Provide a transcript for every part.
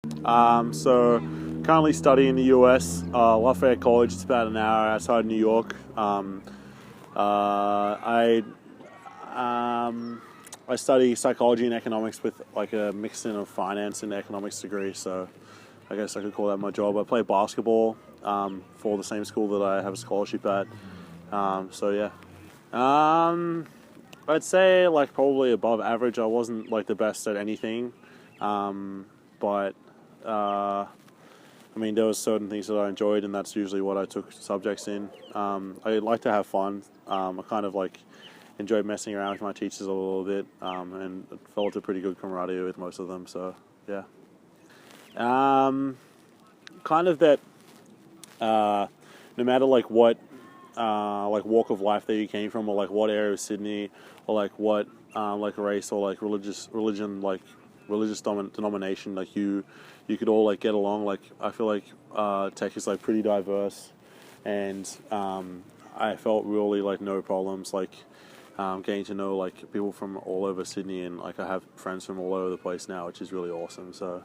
So currently studying in the US, Lafayette College. It's about an hour outside New York. I I study psychology and economics with like a mixing of finance and economics degree. So I guess I could call that my job. I play basketball for the same school that I have a scholarship at. So yeah. Um, I'd say like probably above average. I wasn't like the best at anything, but I mean there was certain things that I enjoyed, and that's usually what I took subjects in. I like to have fun. I kind of like enjoyed messing around with my teachers a little bit, and felt a pretty good camaraderie with most of them. So yeah, kind of that. No matter like walk of life that you came from, or like what area of Sydney, or like what like race or like religion, like religious denomination, like you could all like get along. Like I feel like tech is like pretty diverse, and I felt really like no problems like getting to know like people from all over Sydney, and like I have friends from all over the place now, which is really awesome. So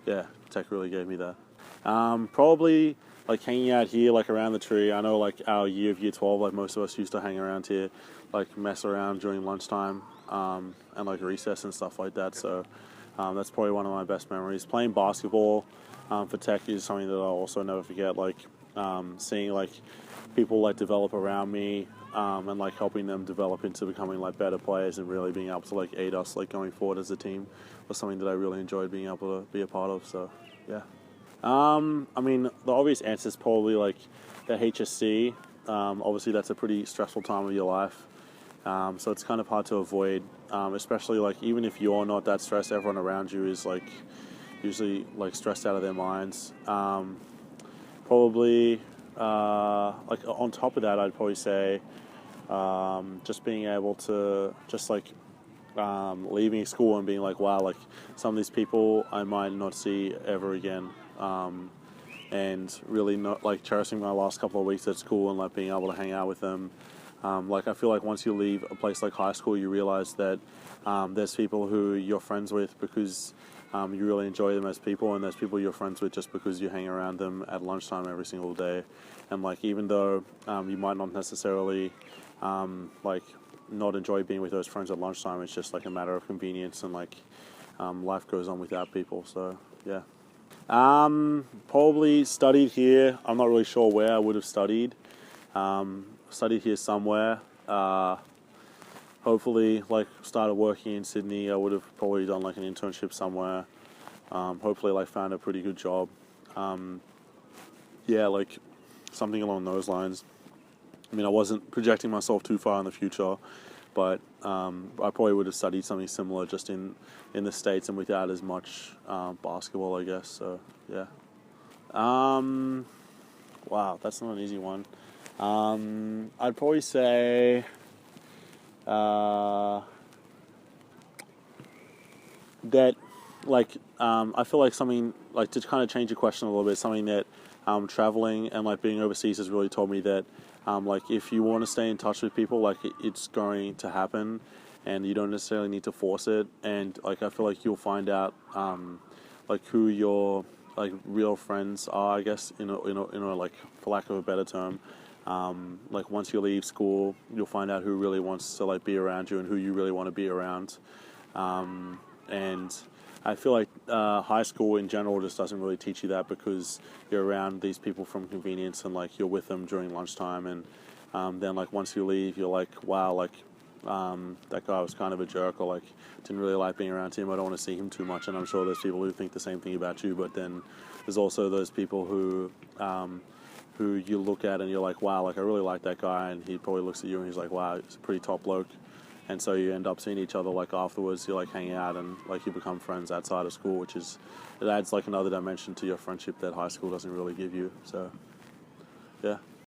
yeah, tech really gave me that. Probably like hanging out here, like around the tree. I know like our year 12, like most of us used to hang around here, like mess around during lunchtime, and like recess and stuff like that. So that's probably one of my best memories. Playing basketball for tech is something that I'll also never forget. Like seeing like people like develop around me, and like helping them develop into becoming like better players, and really being able to like aid us like going forward as a team was something that I really enjoyed being able to be a part of. So yeah. I mean, the obvious answer is probably like the HSC. Obviously, that's a pretty stressful time of your life, so it's kind of hard to avoid. Especially like even if you're not that stressed, everyone around you is like usually like stressed out of their minds. Probably like on top of that, I'd probably say just being able to just like leaving school and being like, wow, like some of these people I might not see ever again. And really not like cherishing my last couple of weeks at school and like being able to hang out with them. Like I feel like once you leave a place like high school, you realize that there's people who you're friends with because you really enjoy them as people, and there's people you're friends with just because you hang around them at lunchtime every single day. And like even though you might not necessarily like not enjoy being with those friends at lunchtime, it's just like a matter of convenience, and like life goes on without people. So yeah. Probably studied here. I'm not really sure where I would have studied. Studied here somewhere. Hopefully, like started working in Sydney. I would have probably done like an internship somewhere. Hopefully, like found a pretty good job. Yeah, like something along those lines. I mean, I wasn't projecting myself too far in the future, but I probably would have studied something similar just in the States and without as much basketball, I guess. So, yeah. Wow, that's not an easy one. I'd probably say that, like, I feel like something, like, to kind of change your question a little bit, something that traveling and, like, being overseas has really taught me that, like, if you want to stay in touch with people, like, it's going to happen, and you don't necessarily need to force it. And, like, I feel like you'll find out, like, who your, like, real friends are, I guess, like, for lack of a better term. Like, once you leave school, you'll find out who really wants to, like, be around you and who you really want to be around. And I feel like high school in general just doesn't really teach you that, because you're around these people from convenience, and like you're with them during lunchtime, and then like once you leave, you're like, wow, like that guy was kind of a jerk, or like didn't really like being around him. I don't want to see him too much. And I'm sure there's people who think the same thing about you, but then there's also those people who you look at and you're like, wow, like I really like that guy, and he probably looks at you and he's like, wow, he's a pretty top bloke. And so you end up seeing each other like afterwards, you're like hanging out, and like you become friends outside of school, which is, it adds like another dimension to your friendship that high school doesn't really give you. So yeah.